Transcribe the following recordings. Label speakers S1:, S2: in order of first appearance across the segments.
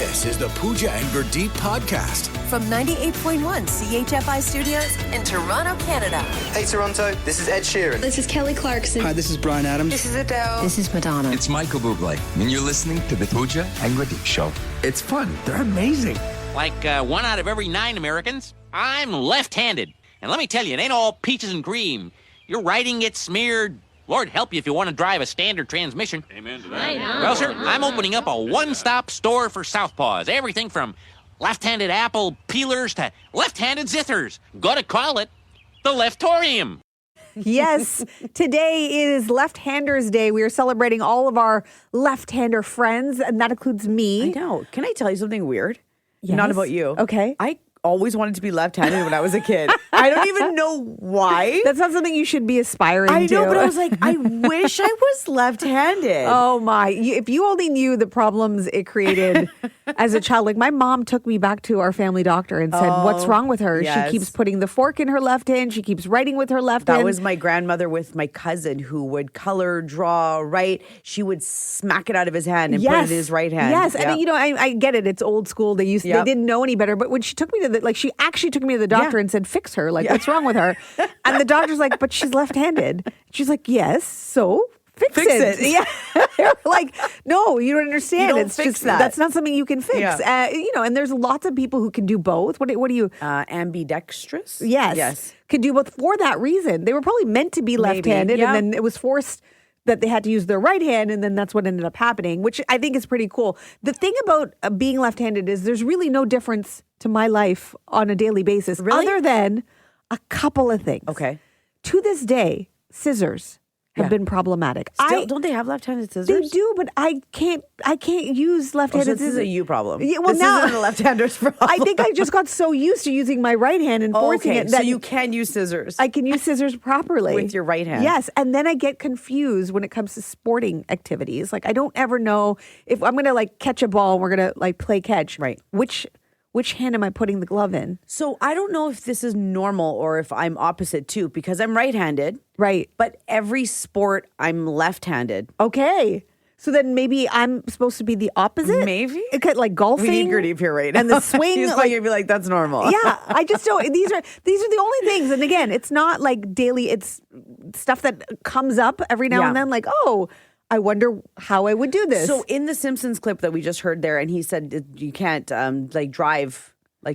S1: This is the Pooja and Gurdeep podcast.
S2: From 98.1 CHFI Studios in Toronto, Canada.
S3: Hey Toronto, this is Ed Sheeran.
S4: This is Kelly Clarkson.
S5: Hi, this is Bryan Adams.
S2: This is Adele.
S6: This is Madonna.
S7: It's Michael Bublé, and you're listening to the Pooja and Gurdeep Show. It's fun. They're amazing.
S8: Like 1 out of every 9 Americans, I'm left-handed. And let me tell you, it ain't all peaches and cream. Your writing gets smeared. Lord help you if you want to drive a standard transmission.
S9: Amen to that.
S8: Well, sir, I'm opening up a one-stop store for southpaws. Everything from left-handed apple peelers to left-handed zithers. Gotta call it the Leftorium.
S10: Yes, today is Left-Handers Day. We are celebrating all of our left-hander friends, and that includes me.
S6: I know. Can I tell you something weird?
S10: Yes.
S6: Not about you.
S10: Okay.
S6: I always wanted to be left-handed when I was a kid. I don't even know why.
S10: That's not something you should be aspiring to.
S6: I know, but I was like, I wish I was left-handed.
S10: Oh my. If you only knew the problems it created as a child. Like my mom took me back to our family doctor and said, what's wrong with her?
S6: Yes.
S10: She keeps putting the fork in her left hand. She keeps writing with her left hand.
S6: That was my grandmother with my cousin who would color, draw, write. She would smack it out of his hand and put it in his right hand.
S10: Yes.
S6: Yep.
S10: And you know, I get it. It's old school. They didn't know any better. But when she took me to she actually took me to the doctor and said, fix her. Like, what's wrong with her? And the doctor's like, but she's left-handed. She's like, yes. So fix it. Yeah. They're like, no, you don't understand.
S6: You don't
S10: it's
S6: fix
S10: just
S6: that.
S10: That's not something you can fix.
S6: Yeah.
S10: And there's lots of people who can do both. What do you?
S6: Ambidextrous?
S10: Yes. Can do both for that reason. They were probably meant to be left-handed, and then it was forced that they had to use their right hand, and then that's what ended up happening, which I think is pretty cool. The thing about being left-handed is there's really no difference to my life on a daily basis, other than a couple of things.
S6: Okay.
S10: To this day, scissors have been problematic.
S6: Still, don't they have left-handed scissors?
S10: They do, but I can't use left-handed
S6: so this
S10: scissors.
S6: is a you problem.
S10: Yeah, well,
S6: this
S10: now
S6: isn't a left-hander's problem.
S10: I think I just got so used to using my right hand and forcing it
S6: so
S10: that
S6: you can use scissors.
S10: I can use scissors properly.
S6: With your right hand.
S10: Yes. And then I get confused when it comes to sporting activities. Like I don't ever know if I'm going to catch a ball and we're going to play catch.
S6: Right.
S10: Which hand am I putting the glove in?
S6: So I don't know if this is normal or if I'm opposite too, because I'm right-handed.
S10: Right.
S6: But every sport I'm left-handed.
S10: Okay. So then maybe I'm supposed to be the opposite?
S6: Maybe.
S10: Like golfing.
S6: We need Gurdeep here right now.
S10: And the swing.
S6: He's probably going to be like, that's normal.
S10: Yeah. I just don't. These are the only things. And again, it's not like daily. It's stuff that comes up every now and then. Like, oh, I wonder how I would do this.
S6: So in the Simpsons clip that we just heard there, and he said you can't drive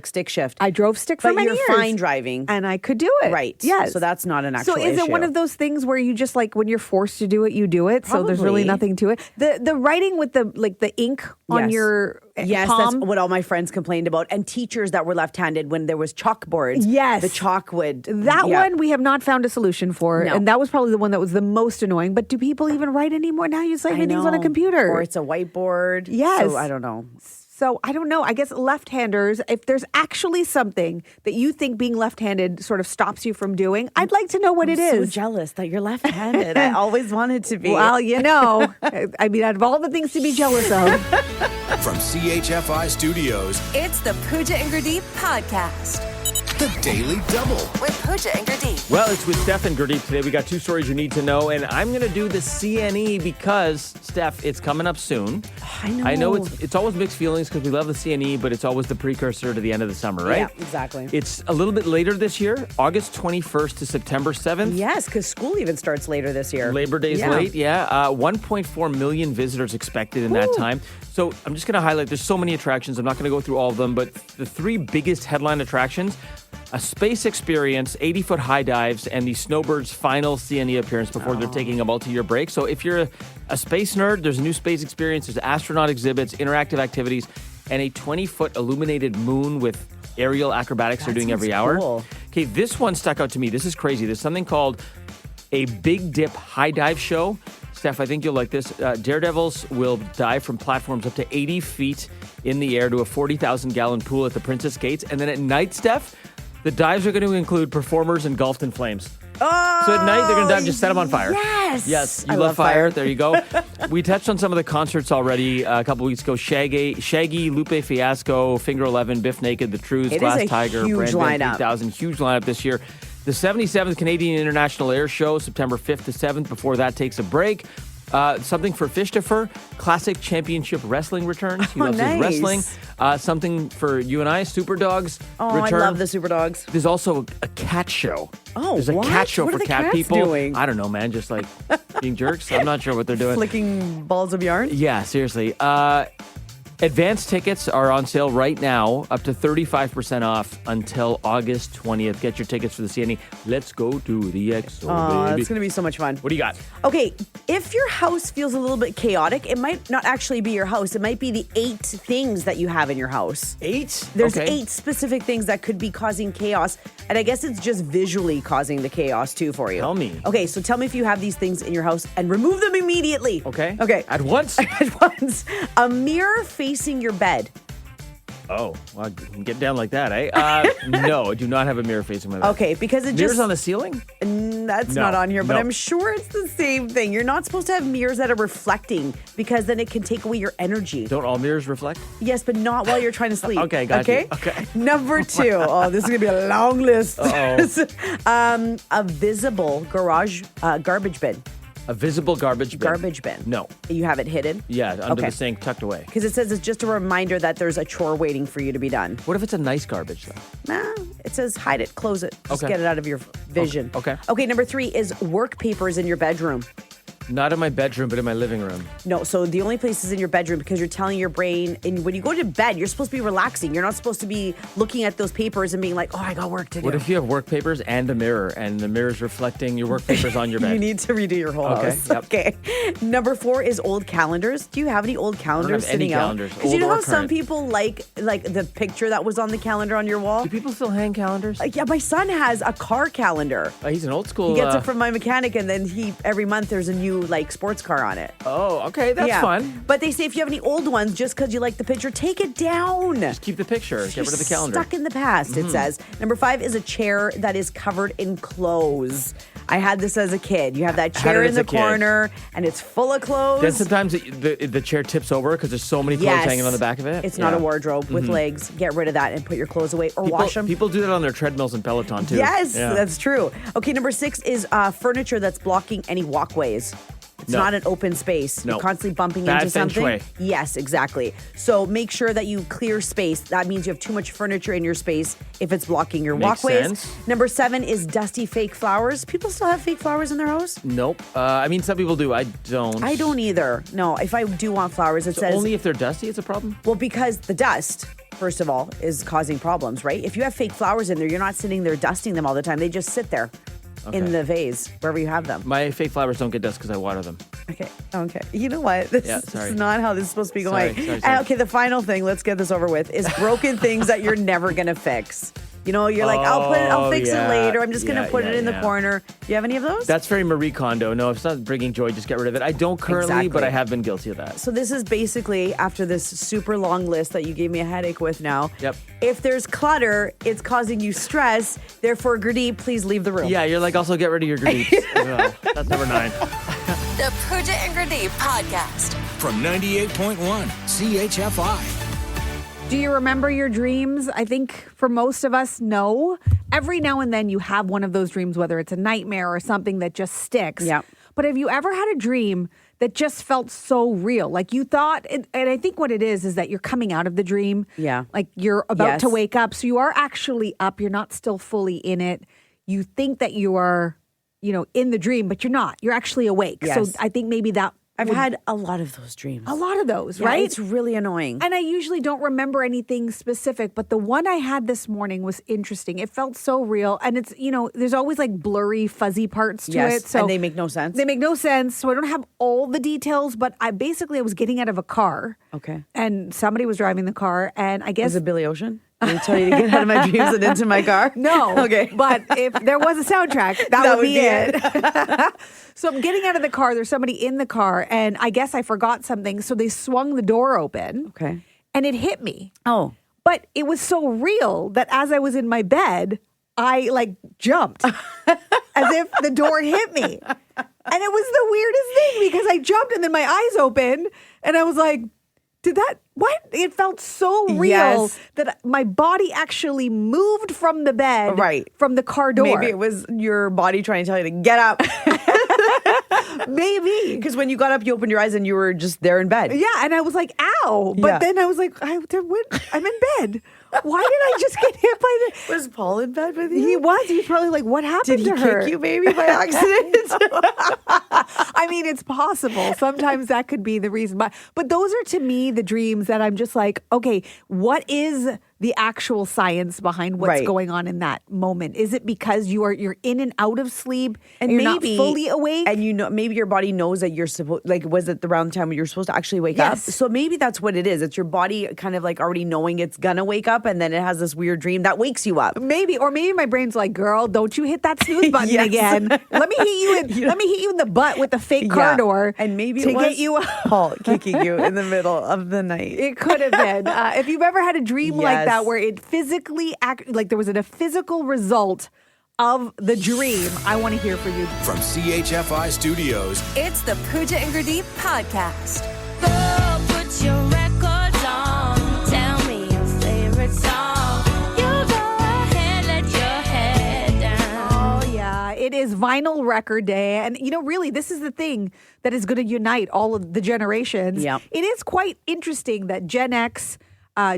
S6: stick shift.
S10: I drove stick for many years.
S6: But you're fine driving.
S10: And I could do it.
S6: Right.
S10: Yes.
S6: So that's not an actual issue.
S10: So is it one of those things where you just when you're forced to do it, you do it?
S6: Probably.
S10: So there's really nothing to it. The writing with the ink on your palm.
S6: That's what all my friends complained about. And teachers that were left-handed when there was chalkboards.
S10: Yes.
S6: The chalk would.
S10: That one we have not found a solution for.
S6: No.
S10: And that was probably the one that was the most annoying. But do people even write anymore? Now you say everything's on a computer.
S6: Or it's a whiteboard.
S10: Yes.
S6: So I don't know.
S10: So I don't know. I guess left-handers, if there's actually something that you think being left-handed sort of stops you from doing, I'd like to know what it is.
S6: I'm so jealous that you're left-handed. I always wanted to be.
S10: Well, I mean, out of all the things to be jealous of.
S1: From CHFI Studios,
S2: It's the Pooja and Gurdeep podcast.
S1: the Daily Double.
S2: With Pooja and Gurdeep.
S9: Well, it's with Steph and Gurdeep today. We got 2 stories you need to know, and I'm going to do the CNE because, Steph, it's coming up soon.
S6: I know.
S9: It's always mixed feelings because we love the CNE, but it's always the precursor to the end of the summer, right?
S6: Yeah, exactly.
S9: It's a little bit later this year, August 21st to September 7th.
S6: Yes, because school even starts later this year.
S9: Labor Day's late, 1.4 million visitors expected in that time. So I'm just going to highlight, there's so many attractions. I'm not going to go through all of them, but the 3 biggest headline attractions, a space experience, 80-foot high dives, and the Snowbirds' final CNE appearance before they're taking a multi-year break. So if you're a space nerd, there's a new space experience, there's astronaut exhibits, interactive activities, and a 20-foot illuminated moon with aerial acrobatics they're doing every hour.
S6: Cool.
S9: Okay, this one stuck out to me. This is crazy. There's something called a Big Dip high dive show. Steph, I think you'll like this. Daredevils will dive from platforms up to 80 feet in the air to a 40,000-gallon pool at the Princess Gates. And then at night, Steph, the dives are going to include performers engulfed in flames.
S6: Oh,
S9: so at night, they're going to dive, just set them on fire.
S6: Yes.
S9: Yes, you
S6: I
S9: love fire.
S6: fire.
S9: There you go. We touched on some of the concerts already a couple weeks ago. Shaggy, Lupe Fiasco, Finger 11, Biff Naked, The Trues,
S6: It
S9: Glass
S6: is a
S9: Tiger,
S6: huge
S9: Brand
S6: lineup.
S9: 3000. Huge lineup this year. The 77th Canadian International Air Show, September 5th to 7th, before that takes a break. Something for Fishtopher. Classic Championship Wrestling returns. He loves his wrestling. Something for you and I, Super Dogs return.
S6: I love the Super Dogs.
S9: There's also a cat show.
S6: Oh,
S9: There's a
S6: what?
S9: cat show
S6: What are
S9: for
S6: the
S9: cat
S6: cats
S9: people.
S6: doing?
S9: I don't know, man. Just like being jerks. I'm not sure what they're doing.
S6: Flicking balls of yarn?
S9: Yeah, seriously. Advanced tickets are on sale right now, up to 35% off until August 20th. Get your tickets for the CNE. Let's go to the EXO, baby.
S6: It's going to be so much fun.
S9: What do you got?
S6: Okay, if your house feels a little bit chaotic, it might not actually be your house. It might be the 8 things that you have in your house.
S9: 8?
S6: There's
S9: okay.
S6: 8 specific things that could be causing chaos. And I guess it's just visually causing the chaos too for you.
S9: Tell me.
S6: Okay, so tell me if you have these things in your house and remove them immediately.
S9: Okay.
S6: Okay.
S9: At once?
S6: At once. A mirror facing your bed.
S9: Oh, well, get down like that, eh? No, I do not have a mirror facing my bed.
S6: Okay, because it
S9: Mirrors
S6: just...
S9: on the ceiling?
S6: That's
S9: No,
S6: not on here, but
S9: no.
S6: I'm sure it's the same thing. You're not supposed to have mirrors that are reflecting because then it can take away your energy.
S9: Don't all mirrors reflect?
S6: Yes, but not while you're trying to sleep.
S9: Okay, got you. Okay.
S6: Number 2. Oh, this is going to be a long list.
S9: Uh-oh.
S6: A visible garbage bin.
S9: A visible garbage bin?
S6: Garbage bin.
S9: No.
S6: You have it hidden?
S9: Yeah, under
S6: Okay.
S9: the sink, tucked away.
S6: Because it says it's just a reminder that there's a chore waiting for you to be done.
S9: What if it's a nice garbage, though?
S6: Nah, it says hide it, close it. Just
S9: Okay.
S6: get it out of your vision.
S9: Okay.
S6: Okay, number 3 is work papers in your bedroom.
S9: Not in my bedroom, but in my living room.
S6: No, so the only place is in your bedroom because you're telling your brain, and when you go to bed, you're supposed to be relaxing. You're not supposed to be looking at those papers and being like, oh, I got work to do.
S9: What if you have work papers and a mirror, and the mirror's reflecting your work papers on your bed?
S6: You need to redo your whole
S9: Okay,
S6: house.
S9: yep.
S6: Okay. Number 4 is old calendars. Do you have any old calendars
S9: have any
S6: sitting out?
S9: calendars,
S6: Because you
S9: old
S6: know
S9: or
S6: how some
S9: current.
S6: people like the picture that was on the calendar on your wall?
S9: Do people still hang calendars?
S6: Yeah, my son has a car calendar.
S9: He's an old school.
S6: He gets it from my mechanic, and then every month there's a new sports car on it.
S9: Oh, okay, that's fun.
S6: But they say if you have any old ones, just because you like the picture, take it down.
S9: Just keep the picture. Get rid of the calendar.
S6: Stuck in the past, it says. Number 5 is a chair that is covered in clothes. I had this as a kid. You have that
S9: had
S6: chair
S9: it
S6: in
S9: as
S6: the
S9: a kid.
S6: corner, and it's full of clothes.
S9: Then sometimes the chair tips over because there's so many clothes hanging on the back of it.
S6: It's not a
S9: Yeah.
S6: wardrobe with legs. Get rid of that and put your clothes away or
S9: People,
S6: wash them.
S9: People do that on their treadmills and Peloton too.
S6: Yes,
S9: Yeah.
S6: that's true. Okay, number 6 is furniture that's blocking any walkways. It's
S9: No.
S6: not an open space.
S9: No.
S6: You're constantly bumping
S9: Bad
S6: into
S9: feng
S6: something.
S9: shui.
S6: Yes, exactly. So make sure that you clear space. That means you have too much furniture in your space if it's blocking your
S9: Makes
S6: walkways.
S9: sense.
S6: Number 7 is dusty fake flowers. People still have fake flowers in their house?
S9: Nope. I mean, some people do. I don't.
S6: I don't either. No, if I do want flowers, it
S9: So
S6: says
S9: only if they're dusty, it's a problem.
S6: well, because the dust, first of all, is causing problems, right? If you have fake flowers in there, you're not sitting there dusting them all the time. They just sit there in the vase, wherever you have them.
S9: My fake flowers don't get dust because I water them.
S6: Okay. You know what? This
S9: sorry.
S6: is not how this is supposed to be going.
S9: Sorry.
S6: And, okay, the final thing, let's get this over with, is broken things that you're never going to fix. You know, you're like, I'll fix it later. I'm just going to put it in the corner. Do you have any of those?
S9: That's very Marie Kondo. No, if it's not bringing joy, just get rid of it. I don't currently, but
S6: Exactly.
S9: I have been guilty of that.
S6: So this is basically, after this super long list that you gave me a headache with now,
S9: Yep.
S6: if there's clutter, it's causing you stress. Therefore, Gurdeep, please leave the room.
S9: Yeah, you're like, also get rid of your Gurdeeps as well. That's number 9.
S2: The Pooja and Gurdeep podcast.
S1: From 98.1 CHFI.
S10: Do you remember your dreams? I think for most of us, no. Every now and then you have one of those dreams, whether it's a nightmare or something that just sticks.
S6: Yeah.
S10: But have you ever had a dream that just felt so real? Like you thought, and I think what it is that you're coming out of the dream.
S6: Yeah.
S10: Like you're about to
S6: Yes.
S10: wake up. So you are actually up. You're not still fully in it. You think that you are, in the dream, but you're not. You're actually awake.
S6: Yes.
S10: So I think maybe that
S6: I've
S10: would-
S6: had a lot of those dreams.
S10: a lot of those,
S6: Yeah,
S10: right?
S6: It's really annoying.
S10: And I usually don't remember anything specific, but the one I had this morning was interesting. It felt so real. And it's, there's always like blurry, fuzzy parts to
S6: Yes,
S10: it. So
S6: and they make no sense.
S10: They make no sense. So I don't have all the details, but I was getting out of a car.
S6: Okay.
S10: And somebody was driving the car. And I guess.
S6: Is it Billy Ocean? Did he tell you to get out of my dreams and into my car?
S10: No.
S6: Okay.
S10: But if there was a soundtrack, that would be it. So I'm getting out of the car. There's somebody in the car. And I guess I forgot something. So they swung the door open.
S6: Okay.
S10: And it hit me.
S6: Oh.
S10: But it was so real that as I was in my bed, I jumped as if the door hit me. And it was the weirdest thing because I jumped and then my eyes opened and I was like, what? It felt so real
S6: Yes.
S10: that my body actually moved from the bed,
S6: Right.
S10: from the car door.
S6: Maybe it was your body trying to tell you to get up.
S10: Maybe.
S6: Because when you got up, you opened your eyes and you were just there in bed.
S10: Yeah, and I was like, ow. But then I was like, I'm in bed. Why did I just get hit by the...
S6: Was Paul in bed with you?
S10: He was. He was probably like, what happened to her?
S6: Did he kick you maybe by accident?
S10: I mean, it's possible. Sometimes that could be the reason. But those are, to me, the dreams that I'm just like, okay, what is the actual science behind what's going on in that moment? Is it because you're in and out of sleep and you're not fully awake?
S6: And maybe your body knows that you're supposed, like, was it around the time when you're supposed to actually wake up? So maybe that's what it is. It's your body kind of like already knowing it's gonna wake up, and then it has this weird dream that wakes you up.
S10: Maybe my brain's like, girl, don't you hit that snooze button again. Let me hit you in the butt with the fake car door.
S6: And maybe
S10: to
S6: it was
S10: get you up.
S6: Paul kicking you in the middle of the night.
S10: It could have been. If you've ever had a dream like that where it physically like there was a physical result of the dream, I want to hear from you.
S1: From CHFI Studios,
S2: It's the Pooja and Gurdeep podcast.
S4: Go put your records on. Tell me your favorite song. You go ahead, let your head down.
S10: Oh, yeah. It is Vinyl Record Day. And, really, this is the thing that is going to unite all of the generations.
S6: Yeah.
S10: It is quite interesting that Gen X,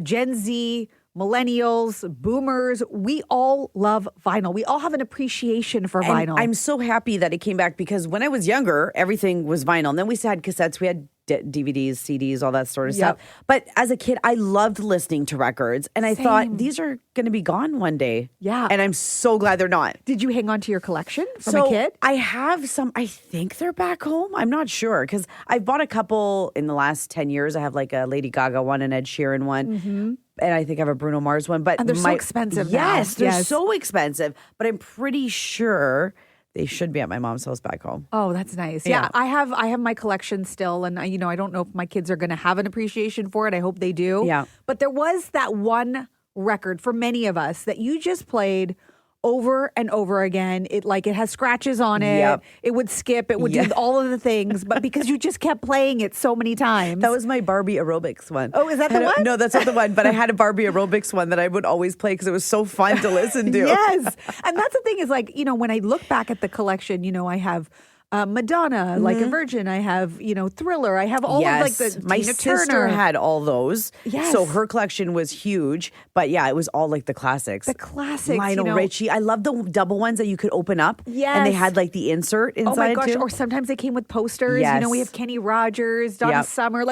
S10: Gen Z, millennials, boomers, we all love vinyl. We all have an appreciation for vinyl.
S6: I'm so happy that it came back, because when I was younger, everything was vinyl. And then we had cassettes, we had DVDs, CDs, all that sort of stuff. But as a kid, I loved listening to records. And I thought, these are going to be gone one day.
S10: Yeah.
S6: And I'm so glad they're not.
S10: Did you hang on to your collection from a kid?
S6: I have some. I think they're back home. I'm not sure, because I've bought a couple in the last 10 years. I have like a Lady Gaga one, an Ed Sheeran one. And I think I have a Bruno Mars one. But
S10: and they're so expensive now.
S6: Yes, they're so expensive. But I'm pretty sure they should be at my mom's house back home.
S10: Oh, that's nice. Yeah, I have my collection still, and I don't know if my kids are going to have an appreciation for it. I hope they do.
S6: Yeah.
S10: But there was that one record for many of us that you just played over and over again. It has scratches on it.
S6: Yep.
S10: It would skip. It would do all of the things, but because you just kept playing it so many times.
S6: That was my Barbie aerobics one.
S10: Oh, is that the one?
S6: No, that's not the one. But I had a Barbie aerobics one that I would always play because it was so fun to listen to.
S10: Yes. And that's the thing is, when I look back at the collection, I have Madonna, Like a Virgin. I have, Thriller. I have all of the
S6: my
S10: Tina
S6: sister
S10: Turner.
S6: had all those.
S10: Yes.
S6: So her collection was huge. But yeah, it was all like the classics.
S10: The classics.
S6: Lionel Richie. I love the double ones that you could open up.
S10: Yes.
S6: And they had like the insert inside.
S10: Oh my gosh.
S6: too.
S10: Or sometimes they came with posters.
S6: Yes.
S10: We have Kenny Rogers, Donna Summer,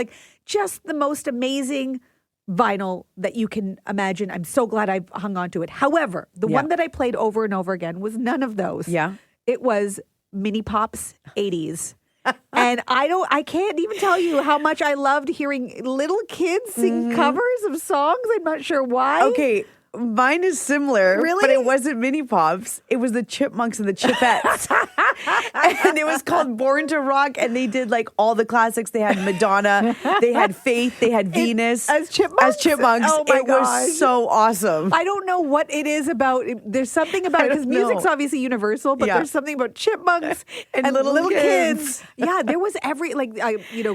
S10: just the most amazing vinyl that you can imagine. I'm so glad I hung on to it. However, the one that I played over and over again was none of those.
S6: Yeah.
S10: It was Mini Pop's 80s. And I can't even tell you how much I loved hearing little kids sing covers of songs. I'm not sure why.
S6: Okay. Mine is similar,
S10: Really?
S6: but it wasn't Mini Pops. It was the Chipmunks and the Chipettes. And it was called Born to Rock, and they did like all the classics. They had Madonna, they had Faith, they had Venus.
S10: As Chipmunks?
S6: Oh my
S10: gosh.
S6: was so awesome.
S10: I don't know what it is about. There's something about it, because music's obviously universal, but there's something about chipmunks and little kids. Yeah, there was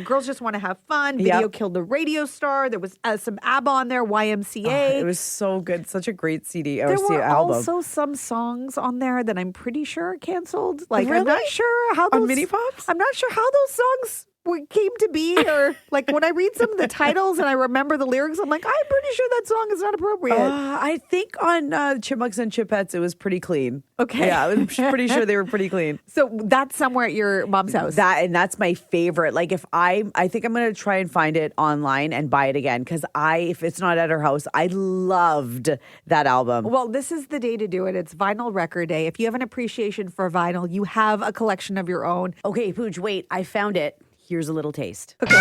S10: Girls Just Want to Have Fun. Video Killed the Radio Star. There was some ABBA on there, YMCA.
S6: It was so good. Such a great CD or
S10: There were
S6: album.
S10: also some songs on there that I'm pretty sure are canceled. I'm
S6: Really?
S10: not sure how those
S6: On Mini Pops?
S10: I'm not sure how those songs came to be, or when I read some of the titles and I remember the lyrics, I'm like, I'm pretty sure that song is not appropriate.
S6: I think on Chipmunks and Chipettes, it was pretty clean.
S10: Okay.
S6: Yeah, I'm pretty sure they were pretty clean.
S10: So that's somewhere at your mom's house.
S6: That's my favorite. Like I think I'm gonna try and find it online and buy it again, because if it's not at her house, I loved that album.
S10: Well, this is the day to do it. It's Vinyl Record Day. If you have an appreciation for vinyl, you have a collection of your own.
S6: Okay, Pooj, wait, I found it. Here's a little taste.
S10: Okay.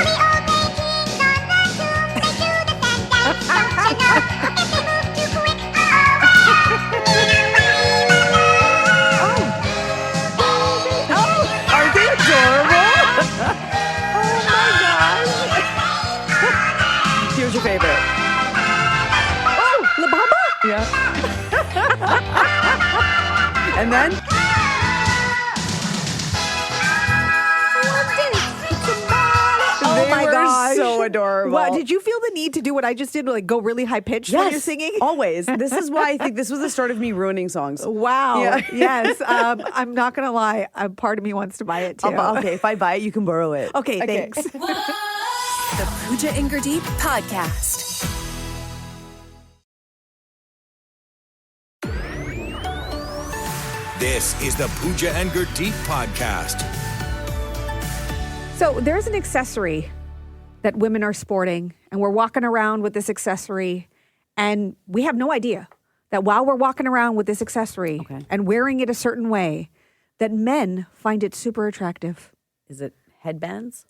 S6: Aren't they adorable?
S10: Oh my gosh.
S6: Here's your favorite.
S10: Oh, La Bamba?
S6: Yeah. And then?
S10: Oh my gosh.
S6: So so adorable.
S10: Well, did you feel the need to do what I just did, like go really high pitched when you're singing?
S6: Always. This is why I think this was the start of me ruining songs.
S10: Wow.
S6: Yeah.
S10: Yes. I'm not going to lie. Part of me wants to buy it too.
S6: Okay, if I buy it, you can borrow it.
S10: Okay, thanks.
S2: The Pooja and Gurdeep podcast.
S1: This is the Pooja and Gurdeep podcast.
S10: So there's an accessory that women are sporting, and we're walking around with this accessory, and we have no idea that while we're walking around with this accessory and wearing it a certain way, that men find it super attractive.
S6: Is it headbands?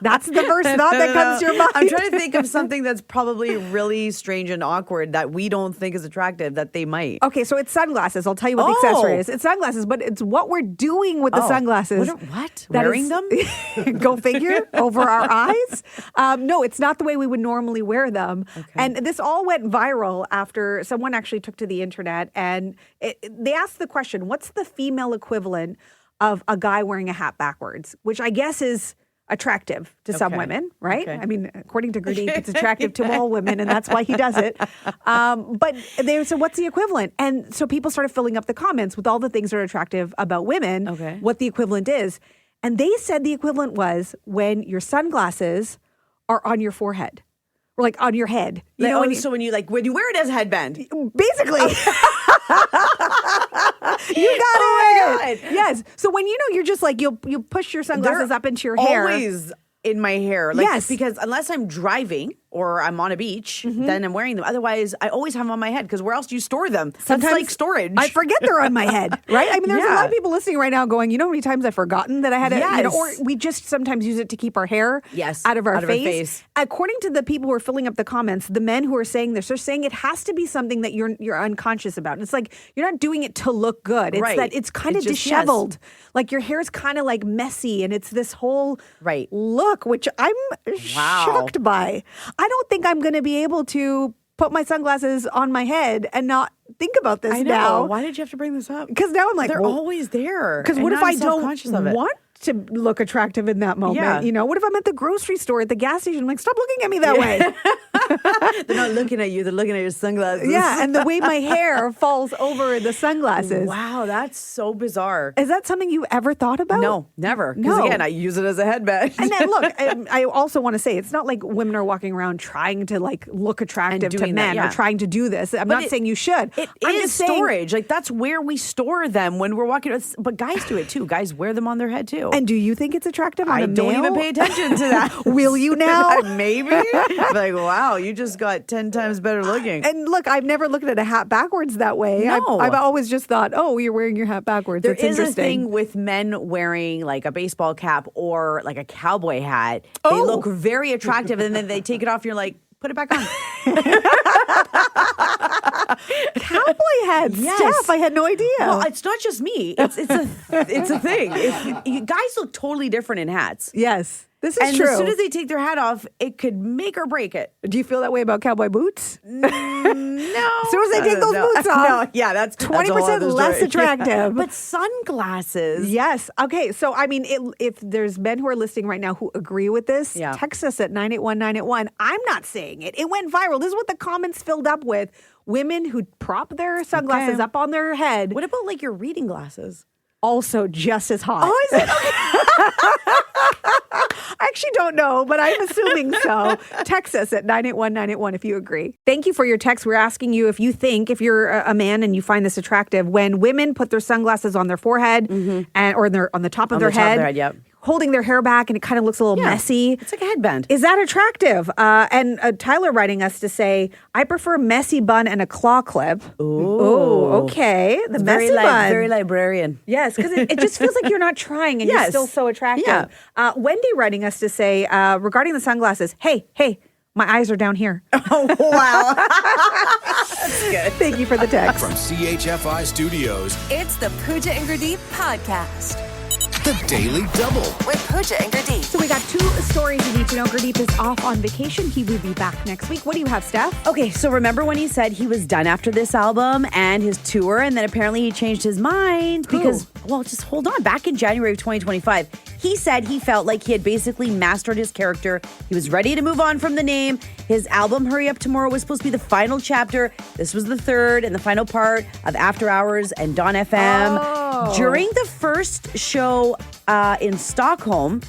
S10: That's the first thought that comes to your mind.
S6: I'm trying to think of something that's probably really strange and awkward that we don't think is attractive that they might.
S10: Okay, so it's sunglasses. I'll tell you what the accessory is. It's sunglasses, but it's what we're doing with the sunglasses.
S6: What?
S10: That
S6: Wearing
S10: is-
S6: them?
S10: Go figure, over our eyes. No, it's not the way we would normally wear them.
S6: Okay.
S10: And this all went viral after someone actually took to the internet and they asked the question, what's the female equivalent of a guy wearing a hat backwards, which I guess is attractive to some women, right?
S6: Okay.
S10: I mean, according to Gurdeep, it's attractive to all women, and that's why he does it. But they said, what's the equivalent? And so people started filling up the comments with all the things that are attractive about women, what the equivalent is. And they said the equivalent was when your sunglasses are on your forehead. Or like on your head. You know,
S6: when you wear it as a headband.
S10: Basically. You got it.
S6: Oh my God.
S10: Yes. So when you're just like you push your sunglasses up into your hair.
S6: Always in my hair. Yes. Because unless I'm driving or I'm on a beach, then I'm wearing them. Otherwise, I always have them on my head because where else do you store them? Sometimes like storage.
S10: I forget they're on my head, right? I mean, there's a lot of people listening right now going, you know how many times I've forgotten that I had it? Or we just sometimes use it to keep our hair out of our face. According to the people who are filling up the comments, the men who are saying this, they're saying it has to be something that you're unconscious about. It's like you're not doing it to look good. It's that it's kind of disheveled. Like your hair is kind of like messy and it's this whole look, which I'm shocked by. I don't think I'm going to be able to put my sunglasses on my head and not think about this now.
S6: Why did you have to bring this up?
S10: Because now I'm like,
S6: they're always there.
S10: Because what if I don't want to look attractive in that moment?
S6: Yeah.
S10: You know, what if I'm at the grocery store, at the gas station? I'm like, stop looking at me that way.
S6: They're not looking at you. They're looking at your sunglasses.
S10: Yeah, and the way my hair falls over the sunglasses.
S6: Wow, that's so bizarre.
S10: Is that something you ever thought about?
S6: No, never. Because again, I use it as a headband.
S10: And then look, I also want to say, it's not like women are walking around trying to like look attractive to men or trying to do this. I'm not saying you should.
S6: It
S10: I'm
S6: is
S10: just saying,
S6: storage. Like that's where we store them when we're walking. But guys do it too. Guys wear them on their head too.
S10: And do you think it's attractive on a male?
S6: I don't even pay attention to that.
S10: Will you now?
S6: Maybe. Like, wow, you just got 10 times better looking.
S10: And look, I've never looked at a hat backwards that way.
S6: No.
S10: I've always just thought, oh, you're wearing your hat backwards.
S6: There
S10: That's
S6: is a
S10: interesting.
S6: thing with men wearing like a baseball cap or like a cowboy hat. They look very attractive and then they take it off and you're like, put it back on.
S10: Cowboy hats, Steph, I had no idea.
S6: Well, it's not just me. It's a thing. Guys look totally different in hats.
S10: Yes, this is true.
S6: And as soon as they take their hat off, it could make or break it.
S10: Do you feel that way about cowboy boots?
S6: No.
S10: As soon as they take those boots off,
S6: no, yeah, that's
S10: 20% less attractive.
S6: But sunglasses.
S10: Yes. Okay. So, I mean, if there's men who are listening right now who agree with this, text us at 981-981. I'm not saying it. It went viral. This is what the comments filled up with. Women who prop their sunglasses up on their head.
S6: What about like your reading glasses?
S10: Also just as hot.
S6: Oh, is it? Okay.
S10: I actually don't know, but I'm assuming so. Text us at 981-981 if you agree. Thank you for your text. We're asking you if you think, if you're a man and you find this attractive, when women put their sunglasses on their forehead or on the top of their head, holding their hair back and it kind of looks a little messy.
S6: It's like a headband.
S10: Is that attractive? And Tyler writing us to say, I prefer messy bun and a claw clip. Ooh, okay. The messy bun.
S6: Very librarian.
S10: Yes, because it just feels like you're not trying and you're still so attractive.
S6: Yeah.
S10: Wendy writing us to say, regarding the sunglasses, hey, my eyes are down here.
S6: Oh, wow. That's good.
S10: Thank you for the text.
S1: From CHFI Studios,
S2: It's the Pooja and Gurdeep podcast
S1: the Daily Double.
S2: with Pooja and Gurdeep.
S10: So we got two stories we need to you know, Gurdeep is off on vacation. He will be back next week. What do you have, Steph?
S6: Okay, so remember when he said he was done after this album and his tour, and then apparently he changed his mind because, well, just hold on. Back in January of 2025, he said he felt like he had basically mastered his character. He was ready to move on from the name. His album, Hurry Up Tomorrow, was supposed to be the final chapter. This was the third and the final part of After Hours and Dawn FM.
S10: Oh.
S6: During the first show in Stockholm,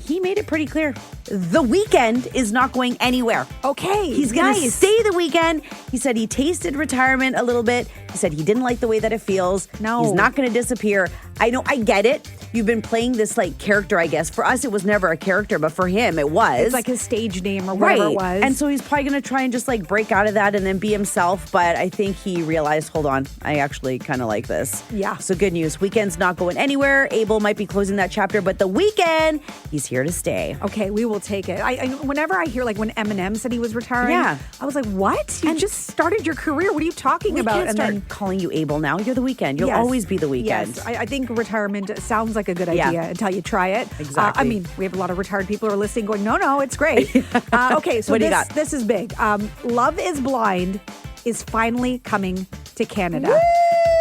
S6: he made it pretty clear. The Weeknd is not going anywhere.
S10: Okay.
S6: He's going to stay the weekend. He said he tasted retirement a little bit. He said he didn't like the way that it feels.
S10: No.
S6: He's not going to disappear. I know, I get it. You've been playing this like character, I guess. For us, it was never a character, but for him, it was.
S10: It's like his stage name or whatever it was.
S6: And so he's probably going to try and just like break out of that and then be himself. But I think he realized, hold on, I actually kind of like this.
S10: Yeah.
S6: So good news. Weeknd's not going anywhere. Abel might be closing that chapter, but the Weeknd, he's here to stay.
S10: Okay, we will take it. I whenever I hear like when Eminem said he was retiring,
S6: Yeah.
S10: I was like, what? You just started your career. What are you talking
S6: We
S10: about?
S6: can't start calling you Abel now. You're the Weeknd. You'll
S10: Yes.
S6: always be the Weeknd.
S10: Yes, I think retirement sounds like a good
S6: Yeah.
S10: idea until you try it.
S6: Exactly.
S10: I mean, we have a lot of retired people who are listening going, no, it's great. Okay, so
S6: What do you got?
S10: this is big. Love is Blind is finally coming to Canada.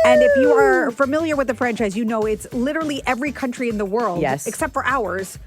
S10: And if you are familiar with the franchise, you know it's literally every country in the world,
S6: Yes.
S10: except for ours,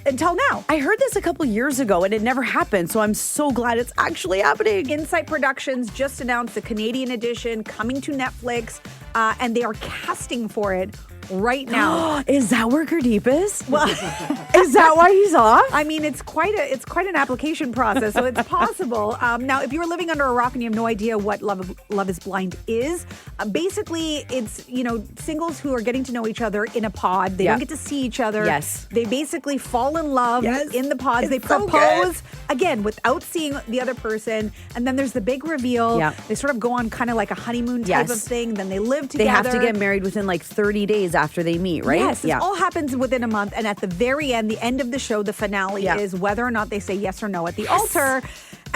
S10: until now.
S6: I heard this a couple years ago and it never happened. So I'm so glad it's actually happening.
S10: Insight Productions just announced the Canadian edition coming to Netflix, and they are casting for it right now.
S6: Is that where Gurdeep is? Well, is that why he's off?
S10: I mean, it's quite an application process, so it's possible. Now, if you're living under a rock and you have no idea what Love is Blind is, basically it's, you know, singles who are getting to know each other in a pod. They don't get to see each other.
S6: Yes.
S10: They basically fall in love in the pods. They
S6: so
S10: propose again without seeing the other person, and then there's the big reveal.
S6: Yeah.
S10: They sort of go on kind of like a honeymoon type of thing. Then they live together.
S6: They have to get married within like 30 days after they meet, right?
S10: Yes, it all happens within a month. And at the very end, the end of the show, the finale is whether or not they say yes or no at the altar.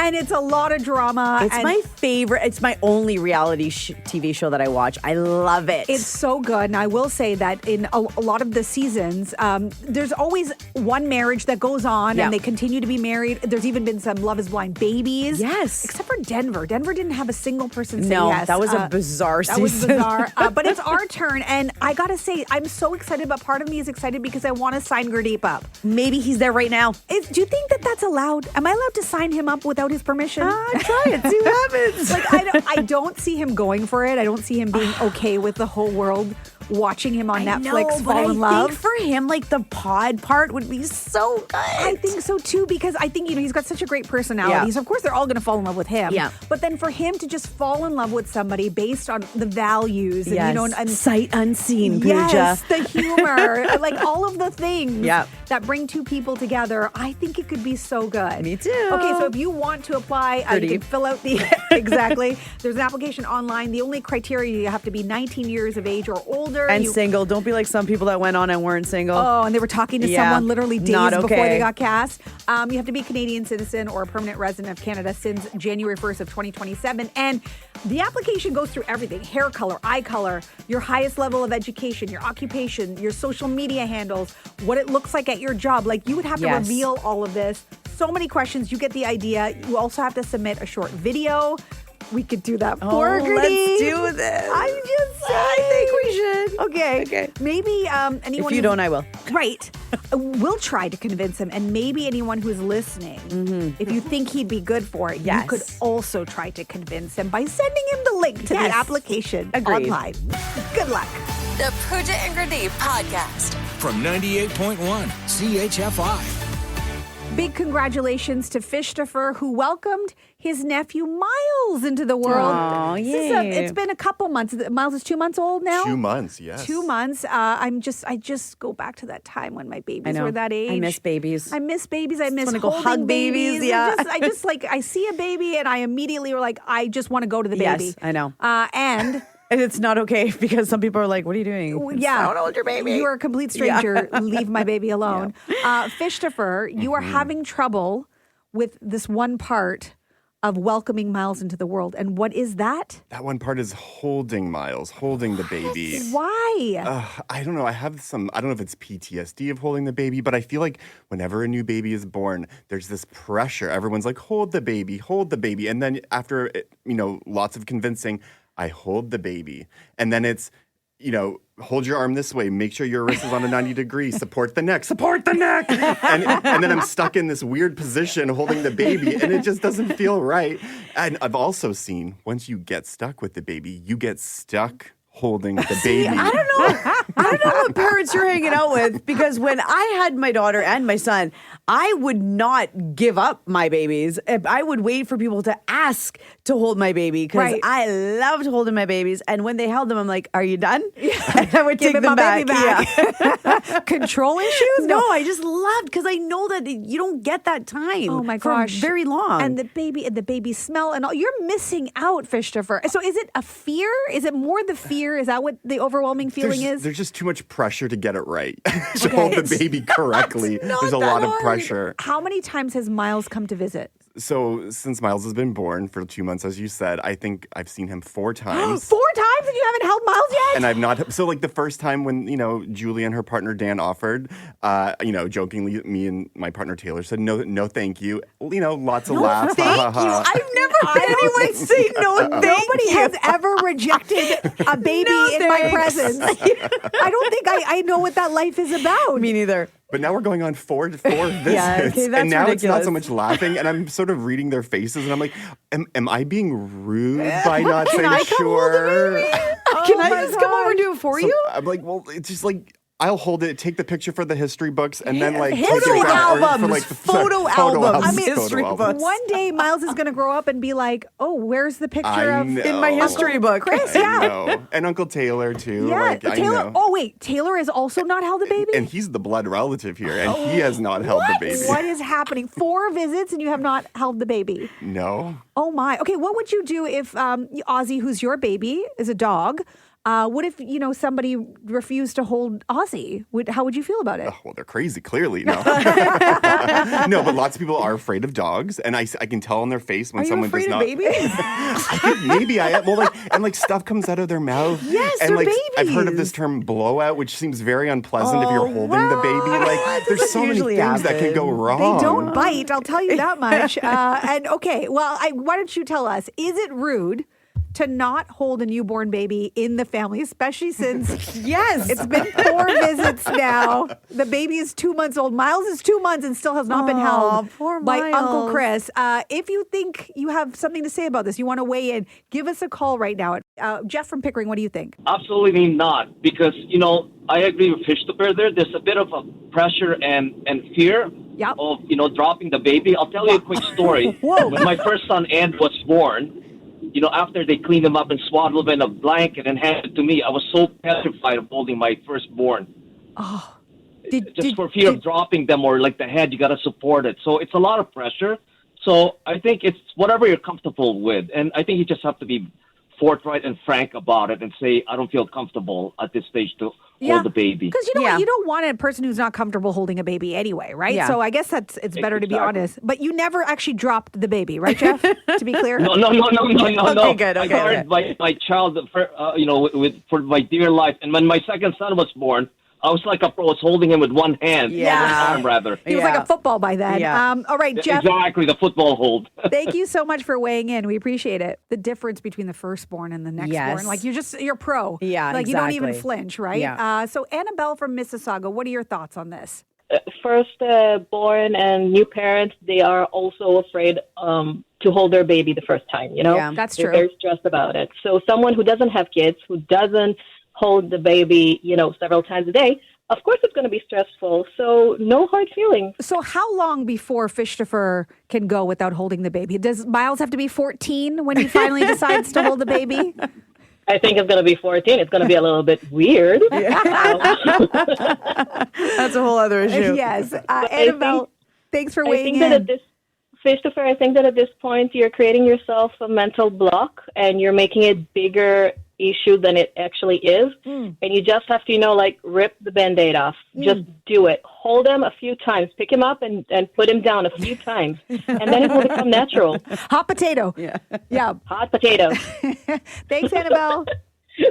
S10: And it's a lot of drama.
S6: It's my favorite. It's my only reality TV show that I watch. I love it.
S10: It's so good. And I will say that in a lot of the seasons, there's always one marriage that goes on and they continue to be married. There's even been some Love is Blind babies.
S6: Yes.
S10: Except for Denver. Denver didn't have a single person say
S6: No,
S10: yes.
S6: that was a bizarre season.
S10: That was bizarre. But it's our turn. And I got to say, I'm so excited. But part of me is excited because I want to sign Gurdeep up.
S6: Maybe he's there right now.
S10: Do you think that that's allowed? Am I allowed to sign him up without his permission?
S6: Try it. See what happens.
S10: Like I don't see him going for it. I don't see him being okay with the whole world watching him on Netflix fall in love.
S6: I think for him, like the pod part would be so good.
S10: I think so too, because I think, you know, he's got such a great personality.
S6: Yeah.
S10: So of course they're all going to fall in love with him.
S6: Yeah.
S10: But then for him to just fall in love with somebody based on the values and, you know, and
S6: sight unseen, Pooja.
S10: Yes, the humor, like all of the things
S6: that
S10: bring two people together, I think it could be so good.
S6: Me too.
S10: Okay, so if you want to apply, you can fill out the, exactly. There's an application online. The only criteria, you have to be 19 years of age or older.
S6: And single. Don't be like some people that went on and weren't single.
S10: Oh, and they were talking to someone literally days
S6: not
S10: before
S6: okay.
S10: they got cast. You have to be a Canadian citizen or a permanent resident of Canada since January 1st of 2027. And the application goes through everything: hair color, eye color, your highest level of education, your occupation, your social media handles, what it looks like at your job. Like, you would have to reveal all of this. So many questions. You get the idea. You also have to submit a short video. We could do that for Gurdeep.
S6: Let's do this.
S10: I'm just saying.
S6: I think we should.
S10: Okay. Maybe anyone.
S6: If you don't, I will.
S10: Right. We'll try to convince him. And maybe anyone who's listening, if you think he'd be good for it, you could also try to convince him by sending him the link to the application online. Good luck.
S2: The Pooja and Gurdeep podcast.
S1: From 98.1 CHFI.
S10: Big congratulations to Fishtopher, who welcomed his nephew Miles into the world.
S6: Oh, yay.
S10: It's been a couple months. Miles is 2 months old now.
S5: 2 months, yes.
S10: 2 months. I just go back to that time when my babies were that age.
S6: I miss babies.
S10: I miss babies. I miss
S6: wanna go
S10: holding
S6: hug babies. Yeah.
S10: I just like, I see a baby and I immediately were like, I just want to go to the baby.
S6: Yes, I know.
S10: And
S6: it's not okay because some people are like, what are you doing?
S10: yeah,
S6: I want to hold your baby.
S10: You are a complete stranger. Leave my baby alone. Fishtopher, you are having trouble with this one part of welcoming Miles into the world. And what is that?
S5: That one part is holding Miles, holding the baby.
S10: Why?
S5: I don't know. I don't know if it's PTSD of holding the baby, but I feel like whenever a new baby is born, there's this pressure. Everyone's like, hold the baby. And then after, lots of convincing, I hold the baby. And then it's, hold your arm this way. Make sure your wrist is on a 90 degree. Support the neck. And then I'm stuck in this weird position holding the baby, and it just doesn't feel right. And I've also seen once you get stuck with the baby, you get stuck holding the baby.
S6: I don't know what parents you're hanging out with, because when I had my daughter and my son, I would not give up my babies. I would wait for people to ask to hold my baby, because I loved holding my babies. And when they held them, I'm like, "Are you done?" And I would take them back. Yeah.
S10: Control issues?
S6: No, I just loved, because I know that you don't get that time.
S10: Oh my gosh,
S6: for very long.
S10: And the baby smell and all. You're missing out, Fishtopher. So is it a fear? Is it more the fear? Is that what the overwhelming feeling is?
S5: There's just too much pressure to get it right. To hold the baby correctly. There's a lot of pressure.
S10: How many times has Miles come to visit?
S5: So since Miles has been born for 2 months, as you said, I think I've seen him 4 times.
S10: 4 times and you haven't held Miles yet?
S5: And I've not. So like the first time when, Julie and her partner Dan offered, jokingly, me and my partner Taylor said, no, thank you. Lots of laughs.
S6: Thank you. I've never heard anyone say no thank
S10: Nobody
S6: you.
S10: has ever rejected a baby in my presence. I don't think I know what that life is about.
S6: Me neither.
S5: But now we're going on 4 visits.
S6: Yeah, okay, that's
S5: and now
S6: ridiculous.
S5: It's not so much laughing, and I'm sort of reading their faces, and I'm like, am I being rude by not saying sure?
S6: Can I just come over and do it for you?
S5: I'm like, well, it's just like, I'll hold it, take the picture for the history books, and then take
S6: History
S5: it back.
S6: albums, photo albums. I mean,
S5: history books.
S10: One day Miles is going to grow up and be like, oh, where's the picture
S6: in my history book?
S10: Chris,
S5: I know. And Uncle Taylor, too.
S10: Yeah, Taylor.
S5: I know.
S10: Oh, wait, Taylor has also not held the baby?
S5: And he's the blood relative here, and he has not held the baby.
S10: What is happening? 4 visits and you have not held the baby?
S5: No.
S10: Oh, my. Okay, what would you do if Ozzy, who's your baby, is a dog? What if, somebody refused to hold Ozzy? How would you feel about it?
S5: Oh, well, they're crazy, clearly. No. No, but lots of people are afraid of dogs, and I can tell on their face when someone does not.
S10: Are you afraid of babies?
S5: I think maybe I am. Well, and stuff comes out of their mouth.
S10: Yes,
S5: and
S10: they're babies.
S5: I've heard of this term blowout, which seems very unpleasant if you're holding the baby. There's so many things that can go wrong.
S10: They don't bite, I'll tell you that much. And okay, well, why don't you tell us, is it rude to not hold a newborn baby in the family, especially since it's been 4 visits now. The baby is 2 months old. Miles is 2 months and still has not been held by Uncle Chris. If you think you have something to say about this, you want to weigh in, give us a call right now. Jeff from Pickering, what do you think?
S11: Absolutely not, because, I agree with Fishtopher there. There's a bit of a pressure and fear of, dropping the baby. I'll tell you a quick story. When my first son, Ed, was born, after they cleaned him up and swaddled him in a blanket and handed it to me, I was so petrified of holding my firstborn.
S10: Oh,
S11: for fear of dropping them, or like the head, you got to support it. So it's a lot of pressure. So I think it's whatever you're comfortable with. And I think you just have to be forthright and frank about it and say, I don't feel comfortable at this stage to hold the baby.
S10: Because you don't want a person who's not comfortable holding a baby anyway, right?
S6: Yeah.
S10: So I guess it's better to be honest. But you never actually dropped the baby, right, Jeff? To be clear.
S11: No.
S6: Okay, good.
S11: I guarded my child, for my dear life. And when my second son was born, I was like a pro. I was holding him with one hand.
S6: Yeah.
S11: One arm, rather.
S10: He was like a football by then.
S6: Yeah.
S10: All right, Jeff.
S11: Exactly, the football hold.
S10: Thank you so much for weighing in. We appreciate it. The difference between the firstborn and the nextborn.
S6: Yes.
S10: Like you're pro.
S6: Yeah,
S10: like you don't even
S6: exactly.
S10: flinch, right?
S6: Yeah.
S10: So Annabelle from Mississauga, what are your thoughts on this?
S12: Firstborn and new parents, they are also afraid to hold their baby the first time,
S10: Yeah, that's true.
S12: They're very stressed about it. So someone who doesn't have kids, who doesn't hold the baby, several times a day, of course it's going to be stressful. So no hard feelings.
S10: So how long before Fishtopher can go without holding the baby? Does Miles have to be 14 when he finally decides to hold the baby?
S12: I think it's going to be 14. It's going to be a little bit weird.
S6: That's a whole other issue.
S10: Yes. Annabelle, thanks for weighing in.
S12: Fishtopher, I think that at this point you're creating yourself a mental block and you're making it bigger issue than it actually is. And you just have to, like rip the Band-Aid off. Just do it. Hold him a few times. Pick him up and put him down a few times. And then it will become natural.
S10: Hot potato. Yeah.
S12: Hot potato.
S10: Thanks, Annabelle.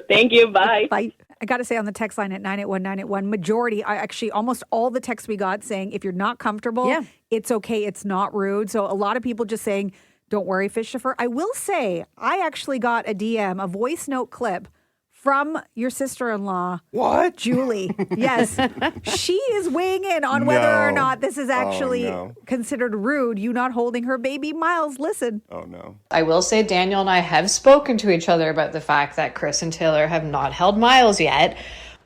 S12: Thank you. Bye.
S10: Bye. I got to say on the text line at 981-981, majority, actually almost all the texts we got saying, if you're not comfortable, it's okay. It's not rude. So a lot of people just saying, don't worry, Fishtopher. I will say, I actually got a DM, a voice note clip from your sister-in-law.
S5: What?
S10: Julie. Yes. She is weighing in on whether or not this is actually considered rude, you not holding her baby. Miles, listen.
S5: Oh, no.
S13: I will say Daniel and I have spoken to each other about the fact that Chris and Taylor have not held Miles yet.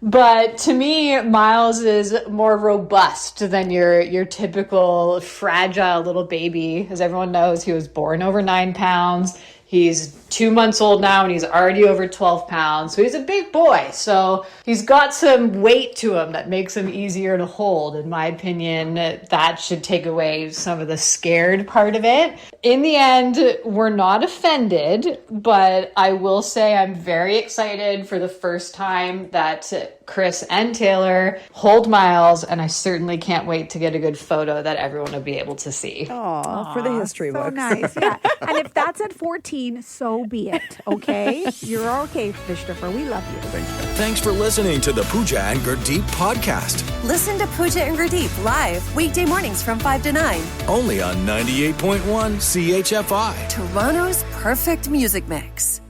S13: But to me, Miles is more robust than your typical fragile little baby. As everyone knows, he was born over 9 pounds. He's 2 months old now and he's already over 12 pounds. So he's a big boy. So he's got some weight to him that makes him easier to hold. In my opinion, that should take away some of the scared part of it. In the end, we're not offended, but I will say I'm very excited for the first time that Chris and Taylor hold Miles, and I certainly can't wait to get a good photo that everyone will be able to see.
S6: Aww, for the history
S10: so
S6: books.
S10: Nice, yeah. And if that's at 14, so be it, okay? You're okay, Fishtopher. We love you.
S1: Thanks for listening to the Pooja and Gurdeep podcast.
S2: Listen to Pooja and Gurdeep live weekday mornings from 5 to 9.
S1: Only on 98.1 CHFI.
S2: Toronto's perfect music mix.